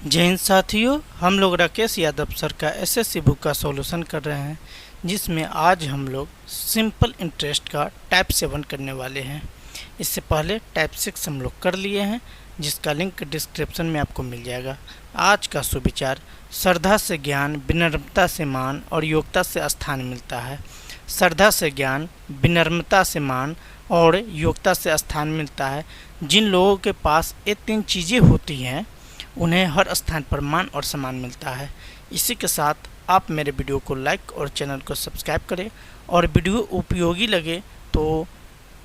जय हिंद साथियों, हम लोग राकेश यादव सर का एसएससी बुक का सॉल्यूशन कर रहे हैं, जिसमें आज हम लोग सिंपल इंटरेस्ट का टाइप 7 करने वाले हैं। इससे पहले टाइप 6 हम लोग कर लिए हैं, जिसका लिंक डिस्क्रिप्शन में आपको मिल जाएगा। आज का सुविचार: श्रद्धा से ज्ञान, विनम्रता से मान और योग्यता से स्थान मिलता है। श्रद्धा से ज्ञान, विनम्रता से मान और योग्यता से स्थान मिलता है। जिन लोगों के पास ये तीन चीज़ें होती हैं, उन्हें हर स्थान पर मान और सम्मान मिलता है। इसी के साथ आप मेरे वीडियो को लाइक और चैनल को सब्सक्राइब करें, और वीडियो उपयोगी लगे तो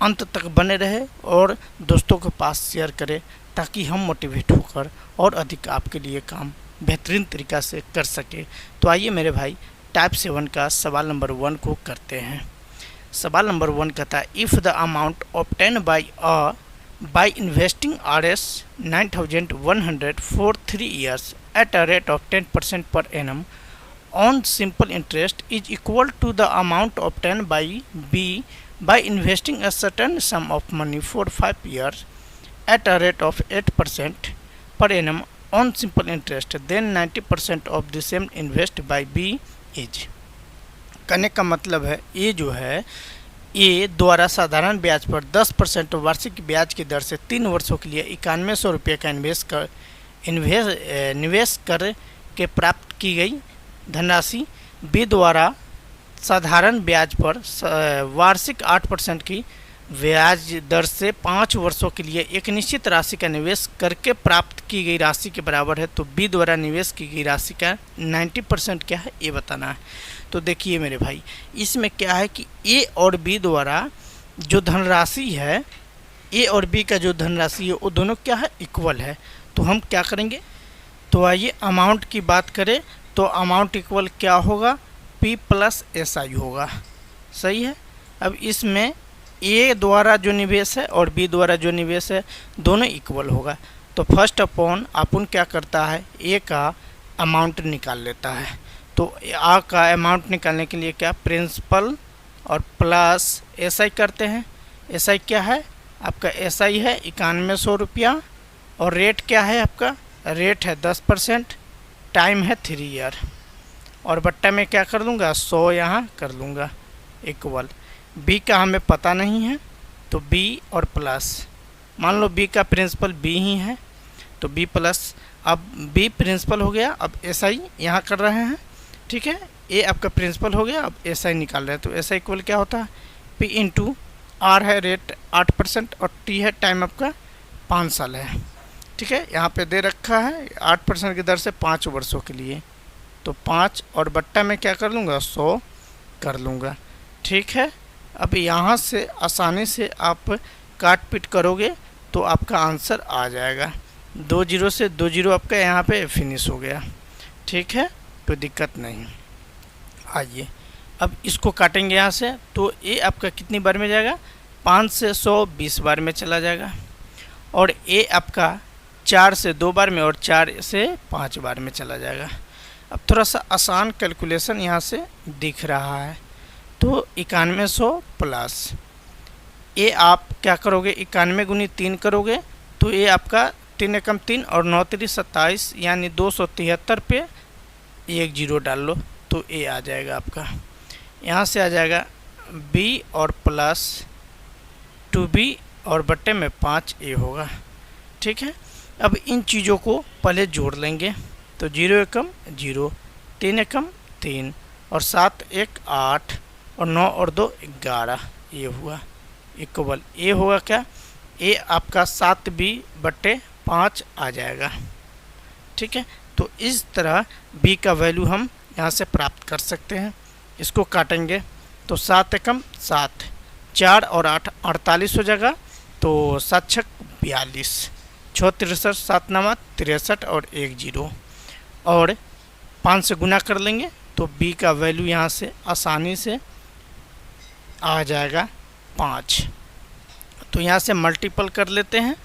अंत तक बने रहे और दोस्तों के पास शेयर करें, ताकि हम मोटिवेट होकर और अधिक आपके लिए काम बेहतरीन तरीक़ा से कर सके। तो आइए मेरे भाई, टाइप 7 का सवाल नंबर 1 को करते हैं। सवाल नंबर 1 कहता है, if the amount obtain by investing Rs 9100 for 3 years at a rate of 10% per annum on simple interest is equal to the amount obtained by B by investing a certain sum of money for 5 years at a rate of 8% per annum on simple interest, then 90% of the same invest by B is। कहने का मतलब है, ये जो है ए द्वारा साधारण ब्याज पर 10% वार्षिक ब्याज की दर से 3 वर्षों के लिए 9100 रुपये का निवेश कर के प्राप्त की गई धनराशि बी द्वारा साधारण ब्याज पर वार्षिक 8% की ब्याज दर से 5 वर्षों के लिए एक निश्चित राशि का निवेश करके प्राप्त की गई राशि के बराबर है। तो बी द्वारा निवेश की गई राशि का 90% क्या है, ये बताना है। तो देखिए मेरे भाई, इसमें क्या है कि ए और बी द्वारा जो धनराशि है, ए और बी का जो धनराशि है, वो दोनों क्या है, इक्वल है। तो हम क्या करेंगे, तो आइए अमाउंट की बात करें तो अमाउंट इक्वल क्या होगा, पी प्लस एस आई होगा। सही है। अब इसमें ए द्वारा जो निवेश है और बी द्वारा जो निवेश है, दोनों इक्वल होगा। तो फर्स्ट अपॉन अपन क्या करता है, ए का अमाउंट निकाल लेता है। तो आ का अमाउंट निकालने के लिए क्या, प्रिंसिपल और प्लस एस आई करते हैं। एस आई क्या है आपका, एस आई है 9100 रुपया, और रेट क्या है आपका, रेट है 10%, टाइम है 3 ईयर, और बट्टा में क्या कर दूंगा, 100 यहाँ कर दूंगा इक्वल। बी का हमें पता नहीं है, तो बी और प्लस, मान लो बी का प्रिंसिपल बी ही है, तो बी प्लस। अब बी प्रिंसिपल हो गया, अब एस आई यहाँ कर रहे हैं, ठीक है। ए आपका प्रिंसिपल हो गया, अब एस आई निकाल रहे हैं। तो एस आई इक्वल क्या होता है, पी इंटू आर है रेट 8% और टी है टाइम आपका 5 साल है, ठीक है। यहाँ पे दे रखा है 8% की दर से 5 वर्षों के लिए, तो 5 और बट्टा में क्या कर लूँगा, 100 कर लूँगा, ठीक है। अब यहाँ से आसानी से आप काट पीट करोगे तो आपका आंसर आ जाएगा। 2 जीरो से 2 जीरो आपका यहाँ पे फिनिश हो गया, ठीक है, कोई दिक्कत नहीं। आइए अब इसको काटेंगे यहाँ से, तो ए आपका कितनी बार में जाएगा, 5 से 100 20 बार में चला जाएगा, और ए आपका 4 से 2 बार में और 4 से 5 बार में चला जाएगा। अब थोड़ा सा आसान कैलकुलेशन यहाँ से दिख रहा है। तो 9100 प्लस ए आप क्या करोगे, 91 गुनी 3 करोगे, तो ये आपका 3 एकम 3 और 9 3 27, यानी 273 पे 1 जीरो डाल लो, तो ए आ जाएगा आपका। यहाँ से आ जाएगा बी और प्लस 2b और बट्टे में 5 ए होगा, ठीक है। अब इन चीज़ों को पहले जोड़ लेंगे, तो 0 एकम 0, 3 एकम 3 और 7 1 8 और 9 और 2 11, ये हुआ इक्वल। ए होगा क्या, ए आपका 7b बट्टे 5 आ जाएगा, ठीक है। तो इस तरह बी का वैल्यू हम यहाँ से प्राप्त कर सकते हैं। इसको काटेंगे तो 7 एकम 7, 4 और 8 48 हो जाएगा, तो 7 छक 42, 6 63, 7 9 63 और 1 जीरो, और 5 से गुना कर लेंगे, तो बी का वैल्यू यहाँ से आसानी से आ जाएगा 5। तो यहाँ से मल्टीपल कर लेते हैं,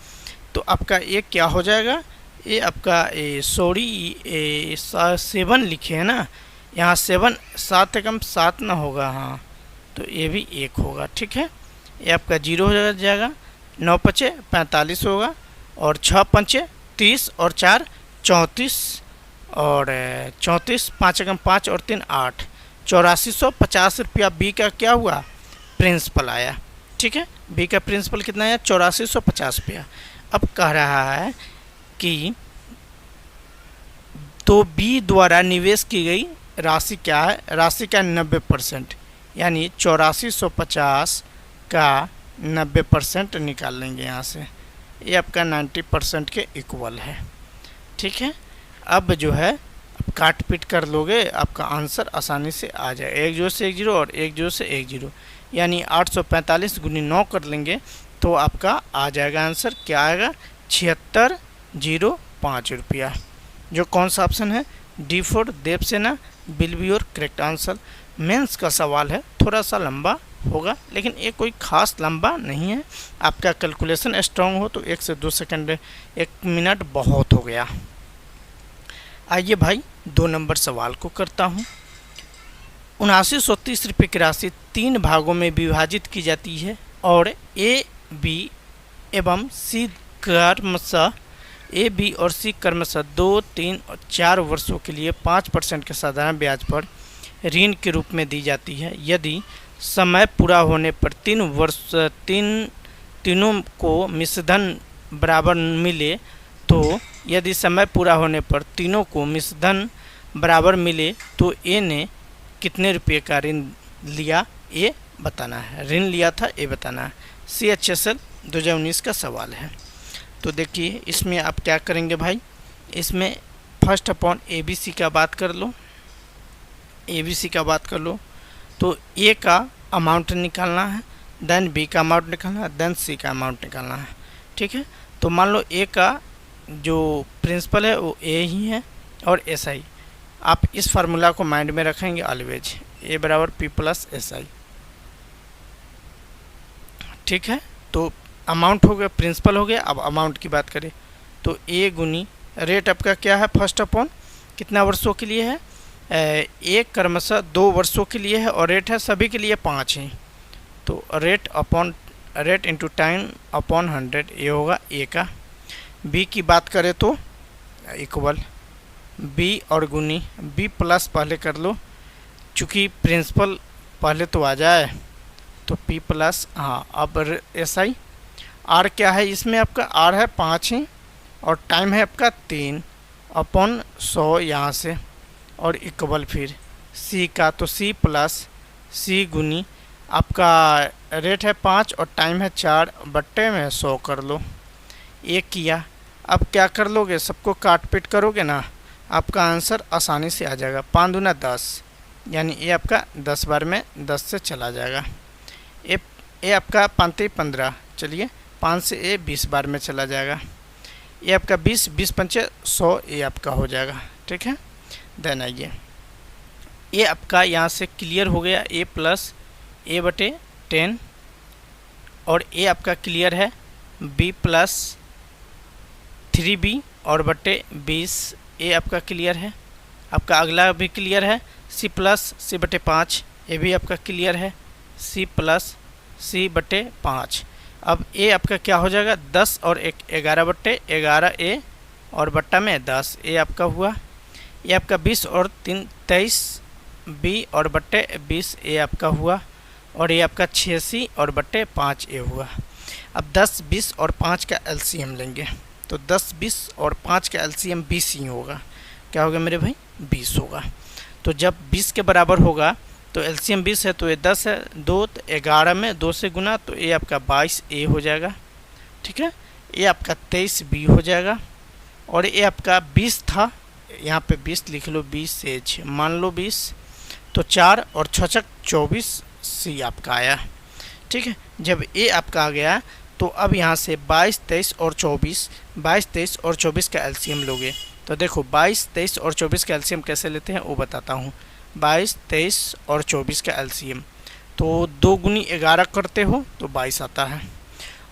तो आपका ये क्या हो जाएगा, ये आपका 7 लिखे हैं ना, यहाँ 7 एकम 7 ना होगा, हाँ, तो ये भी 1 होगा, ठीक है। ये आपका 0 हो जाएगा, 9 5 45 होगा, और 6 5 30 और 4 34 और 34, 5 एकम 5 और 3 8, 8450 रुपया बी का क्या हुआ, प्रिंसिपल आया। ठीक है, बी का प्रिंसिपल कितना आया, 8450 रुपया। अब कह रहा है कि तो बी द्वारा निवेश की गई राशि क्या है, राशि का 90%, यानी 8450 का 90% निकाल लेंगे यहाँ से, ये आपका 90% के इक्वल है। ठीक है, अब जो है अब काट पीट कर लोगे, आपका आंसर आसानी से आ जाए। 1 0 से 1 0 और 1 0 से 1 0, यानी 845 गुनी 9 कर लेंगे तो आपका आ जाएगा आंसर, क्या आएगा, 7605 रुपया। जो कौन सा ऑप्शन है, D4 Devsena will be your correct answer. Mains का सवाल है, थोड़ा सा लंबा होगा लेकिन ये कोई खास लंबा नहीं है। आपका कैलकुलेशन स्ट्रांग हो तो 1 से 2 सेकंड 1 मिनट बहुत हो गया। आइए भाई 2 नंबर सवाल को करता हूँ। 7930 रुपये की राशि 3 भागों में विभाजित की जाती है और ए बी एवं सी क्रमशः ए बी और सी क्रमशः 2, 3 और 4 वर्षों के लिए 5% के साधारण ब्याज पर ऋण के रूप में दी जाती है। यदि समय पूरा होने पर तीनों को मिश्रधन बराबर मिले तो यदि समय पूरा होने पर तीनों को मिश्रधन बराबर मिले तो ए ने कितने रुपये का ऋण लिया, ये बताना है। ऋण लिया था ये बताना है। CHSL 2019 का सवाल है। तो देखिए इसमें आप क्या करेंगे भाई, इसमें फर्स्ट अपॉन ABC का बात कर लो, ABC का बात कर लो तो ए का अमाउंट निकालना है, देन बी का अमाउंट निकालना है, देन सी का अमाउंट निकालना है। ठीक है, तो मान लो ए का जो प्रिंसिपल है वो ए ही है और SI। आप इस फार्मूला को माइंड में रखेंगे ऑलवेज, ए बराबर P प्लस SI। ठीक है, तो अमाउंट हो गया, प्रिंसिपल हो गया। अब अमाउंट की बात करें तो ए गुनी रेट आपका क्या है, फर्स्ट अपॉन कितना वर्षों के लिए है, एक क्रमशः 2 वर्षों के लिए है और रेट है सभी के लिए 5 है। तो रेट इंटू टाइम अपॉन 100 ये होगा ए का। बी की बात करें तो इक्वल बी और गुनी बी प्लस पहले कर लो, चूँकि प्रिंसिपल पहले तो आ जाए तो P प्लस, हाँ अब SI। आर क्या है इसमें आपका, आर है 5 है और टाइम है आपका 3 अपॉन 100 यहाँ से और इक्वल फिर सी का, तो सी प्लस सी गुनी आपका रेट है 5 और टाइम है 4 बट्टे में 100 कर लो, ये किया। अब क्या कर लोगे, सबको काट पीट करोगे ना, आपका आंसर आसानी से आ जाएगा। 5 दूना 10, यानी ये आपका 10 बार में 10 से चला जाएगा। ये आपका 5 15, चलिए 5 से ये 20 बार में चला जाएगा। ये आपका 20 20 पंचे 100 ये आपका हो जाएगा। ठीक है, देन आइए ये आपका यहाँ से क्लियर हो गया, ए प्लस ए बटे 10 और ए आपका क्लियर है बी प्लस 3b और बटे 20, ए आपका क्लियर है। आपका अगला भी क्लियर है सी प्लस सी बटे 5, ये भी आपका क्लियर है सी प्लस सी बटे 5। अब ए आपका क्या हो जाएगा, 10 और 1 11 बट्टे 11 ए और बट्टा में 10 ए आपका हुआ। ये आपका 20 और 3 23 बी और बट्टे 20 ए आपका हुआ और ये आपका 86 और बट्टे 5 ए हुआ। अब 10 20 और 5 का LCM लेंगे तो 10 20 और 5 का LCM 20 ही होगा। क्या होगा मेरे भाई, 20 होगा। तो जब 20 के बराबर होगा तो LCM 20 है तो ये 10 है, 2 तो 11 में 2 से गुना तो ये आपका 22 ए हो जाएगा। ठीक है, ये आपका 23 बी हो जाएगा और ये आपका 20 था, यहाँ पे 20 लिख लो, 20 से 6 मान लो 20, तो 4 और 6 24 सी आपका आया। ठीक है, जब ए आपका आ गया तो अब यहाँ से 22 23 और 24, 22 23 और 24 का LCM लोगे तो देखो 22 23 और 24 का LCM कैसे लेते हैं वो बताता हूँ। 22 23 और 24 का LCM, तो 2 गुनी 11 करते हो तो 22 आता है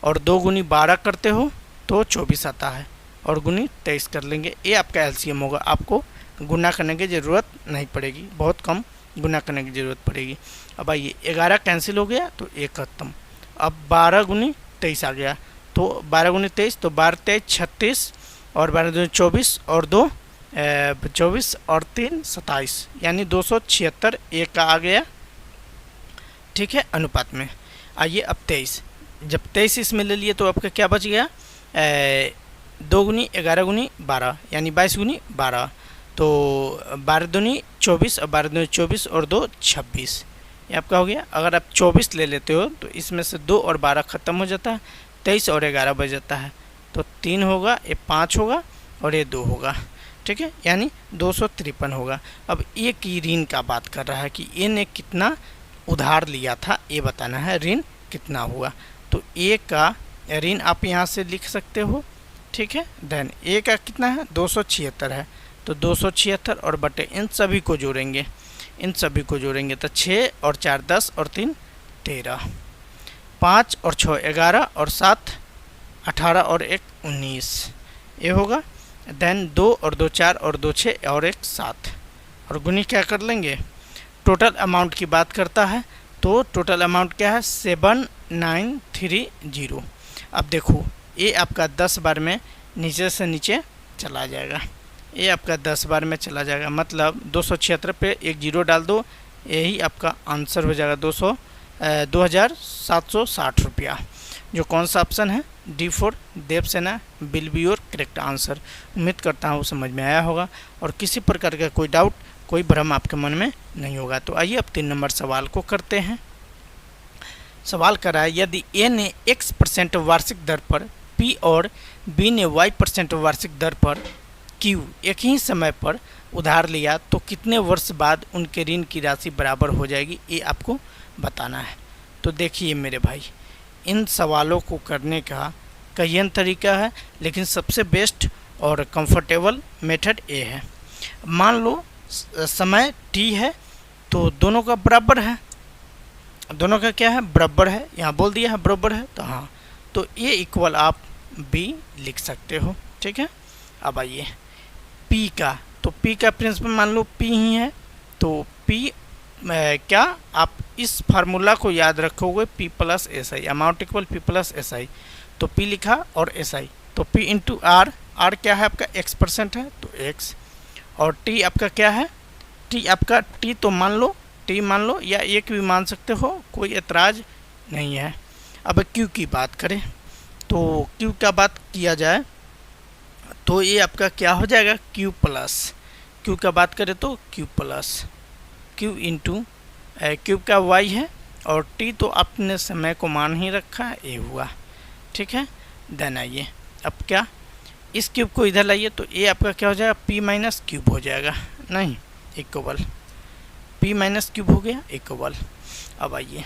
और 2 गुनी 12 करते हो तो 24 आता है और गुनी 23 कर लेंगे, ये आपका LCM होगा। आपको गुना करने की ज़रूरत नहीं पड़ेगी, बहुत कम गुना करने की ज़रूरत पड़ेगी। अब आइए 11 कैंसिल हो गया तो 1 खत्म। अब 12 गुनी 23 आ गया तो 12 गुनी 23 तो 12 23 36 और 12 दूनी 24 और 2 24 और 3 27, यानी 276 एक का आ गया, ठीक है, अनुपात में। आइए अब 23, जब 23 इसमें ले लिए तो आपका क्या बच गया, 2 गुनी 11 गुनी 12, यानी 22 गुनी 12, तो 12 दूनी 24 और 12 दूनी 24 और 2 26, ये आपका हो गया। अगर आप 24 ले लेते हो तो इसमें से 2 और 12 ख़त्म हो जाता है, 23 और 11 बच जाता है, तो 3 होगा, ये 5 होगा और ये 2 होगा, ठीक है, यानी 253 होगा। अब ए की ऋण का बात कर रहा है कि ए ने कितना उधार लिया था, ये बताना है, ऋण कितना हुआ। तो ए का ऋण आप यहाँ से लिख सकते हो, ठीक है। देन ए का कितना है, 276 है, तो 276 और बटे इन सभी को जोड़ेंगे, इन सभी को जोड़ेंगे तो 6 और 4 10 और 3 13, 5 और 6 11 और 7 18 और 1 19, ये होगा। देन 2 और 2 4 और 2 6 और 1 7, और गुनी क्या कर लेंगे, टोटल अमाउंट की बात करता है, तो टोटल अमाउंट क्या है 7930। अब देखो ये आपका 10 बार में नीचे से नीचे चला जाएगा, ये आपका 10 बार में चला जाएगा, मतलब 276 पे एक जीरो डाल दो, यही आपका आंसर हो जाएगा 2760 रुपया। जो कौन सा ऑप्शन है, D4 Devsena will be your correct answer. उम्मीद करता हूँ समझ में आया होगा और किसी प्रकार का कोई डाउट, कोई भ्रम आपके मन में नहीं होगा। तो आइए अब 3 नंबर सवाल को करते हैं। सवाल कर रहा है, यदि ए ने x% वार्षिक दर पर P और B ने y% वार्षिक दर पर Q एक ही समय पर उधार लिया तो कितने वर्ष बाद उनके ऋण की राशि बराबर हो जाएगी, ये आपको बताना है। तो देखिए मेरे भाई, इन सवालों को करने का कई तरीका है, लेकिन सबसे बेस्ट और कंफर्टेबल मेथड ये है। मान लो समय t है तो दोनों का बराबर है, दोनों का क्या है, बराबर है, यहाँ बोल दिया है बराबर है, तो हाँ, तो ये इक्वल आप b लिख सकते हो, ठीक है। अब आइए p का, तो p का प्रिंसिपल मान लो p ही है, तो p क्या आप इस फार्मूला को याद रखोगे, p plus S I, amount equal p plus S I, तो p लिखा और एस आई, तो p इंटू आर, आर क्या है आपका x% है तो x, और t आपका क्या है, t आपका t तो मान लो, t मान लो या एक भी मान सकते हो, कोई एतराज़ नहीं है। अब q की बात करें तो q का बात किया जाए तो ये आपका क्या हो जाएगा, q प्लस, q का बात करें तो q plus q into cube का y है और t तो आपने समय को मान ही रखा है, ये हुआ, ठीक है। देन आइए अब क्या, इस क्यूब को इधर लाइए तो ये आपका क्या हो जाएगा, p माइनस क्यूब हो जाएगा, नहीं इक्वल p माइनस क्यूब हो गया इक्वल। अब आइए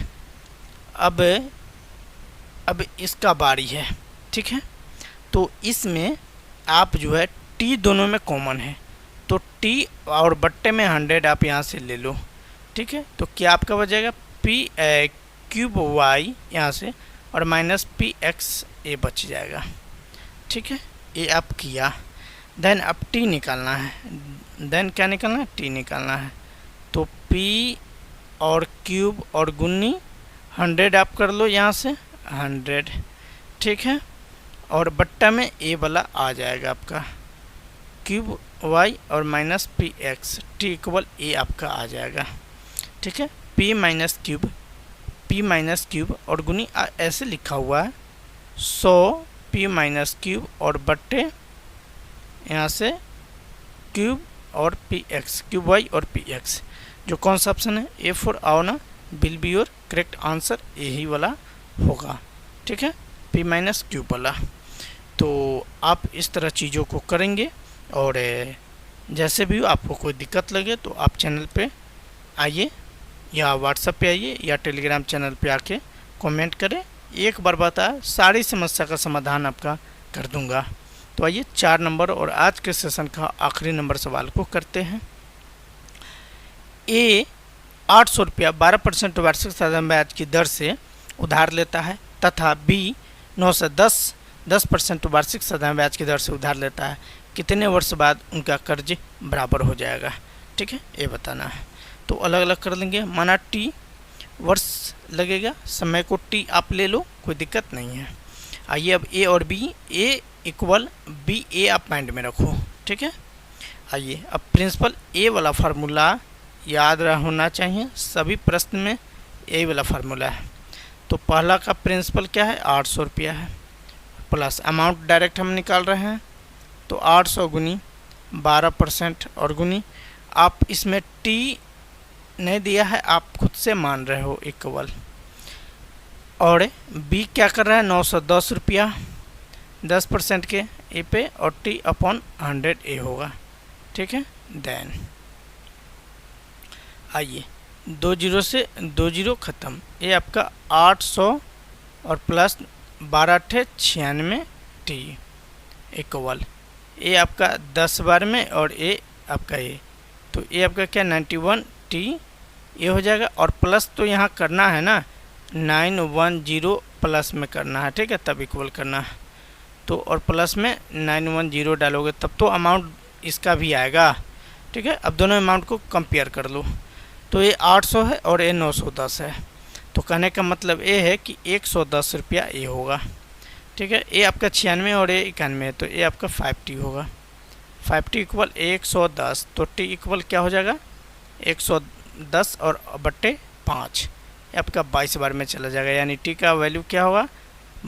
अब इसका बारी है, ठीक है। तो इसमें आप जो है t दोनों में कॉमन है, तो t और बट्टे में 100 आप यहाँ से ले लो, ठीक है। तो क्या आपका बचेगा p क्यूब y यहाँ से और माइनस पी एक्स ये बच जाएगा, ठीक है। ये आप किया, देन अब t निकालना है, देन क्या निकालना है, t निकालना है, तो p और क्यूब और गुन्नी 100 आप कर लो यहाँ से 100, ठीक है, और बट्टा में a वाला आ जाएगा आपका क्यूब y और minus P x, T equal a आपका आ जाएगा, ठीक है। p माइनस क्यूब और गुनी ऐसे लिखा हुआ है 100 p माइनस क्यूब और बट्टे यहाँ से क्यूब और पी एक्स, क्यूब वाई और पी एक्स। जो कौन सा ऑप्शन है, ए फॉर आओ ना will be your correct answer, यही वाला होगा, ठीक है, p माइनस क्यूब वाला। तो आप इस तरह चीज़ों को करेंगे और जैसे भी आपको कोई दिक्कत लगे तो आप चैनल पे आइए या व्हाट्सएप पे आइए या टेलीग्राम चैनल पे आके कमेंट करें, एक बार बताया सारी समस्या का समाधान आपका कर दूंगा। तो आइए 4 नंबर और आज के सेशन का आखिरी नंबर सवाल को करते हैं। ए 800 रुपया 12% वार्षिक साधारण ब्याज की दर से उधार लेता है तथा बी 910% वार्षिक साधारण ब्याज की दर से उधार लेता है, कितने वर्ष बाद उनका कर्ज बराबर हो जाएगा, ठीक है, ये बताना है। तो अलग अलग कर लेंगे, माना टी वर्ष लगेगा, समय को टी आप ले लो, कोई दिक्कत नहीं है। आइए अब ए और बी, ए इक्वल बी ए आप माइंड में रखो, ठीक है। आइए अब प्रिंसिपल ए वाला फार्मूला याद होना चाहिए, सभी प्रश्न में ए वाला फार्मूला है। तो पहला का प्रिंसिपल क्या है, 800 रुपया है, प्लस अमाउंट डायरेक्ट हम निकाल रहे हैं, तो 800 गुनी 12% और गुनी आप इसमें टी नहीं दिया है, आप खुद से मान रहे हो इक्वल, और बी क्या कर रहा है 910 रुपया 10% के ए पे, और टी अपॉन 100 ए होगा, ठीक है। देन आइए 2 जीरो से 2 जीरो ख़त्म, ये आपका 800 और प्लस 12 × 96 टी इक्वल ए आपका 10 बार में, और ए आपका ए, तो ए आपका क्या 91 टी ये हो जाएगा, और प्लस तो यहाँ करना है ना 910 प्लस में करना है, ठीक है, तब इक्वल करना है। तो और प्लस में 910 डालोगे तब तो अमाउंट इसका भी आएगा, ठीक है। अब दोनों अमाउंट को कंपेयर कर लो, तो ये 800 है और ये 910 है, तो कहने का मतलब ये है कि 110 रुपया ये होगा, ठीक है। ये आपका 96 और ये 91 है, तो ये आपका 5T होगा, 5T इक्वल 110, तो T इक्वल क्या हो जाएगा 110 और बट्टे 5, ये आपका 22 बार में चला जाएगा, यानी T का वैल्यू क्या होगा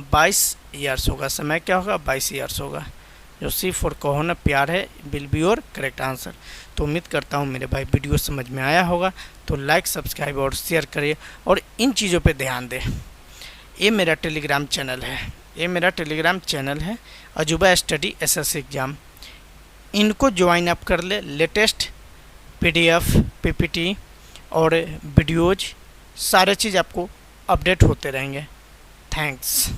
22 ईयर्स होगा, समय क्या होगा 22 ईयर्स होगा। जो सी फॉर कहो ना प्यार है will be your correct answer. तो उम्मीद करता हूँ मेरे भाई वीडियो समझ में आया होगा, तो लाइक सब्सक्राइब और शेयर करिए और इन चीज़ों पे ध्यान दें। ये मेरा टेलीग्राम चैनल है, अजूबा स्टडी एसएससी एग्ज़ाम, इनको ज्वाइन अप कर ले, लेटेस्ट PDF PPT और वीडियोज़ सारे चीज़ आपको अपडेट होते रहेंगे। थैंक्स।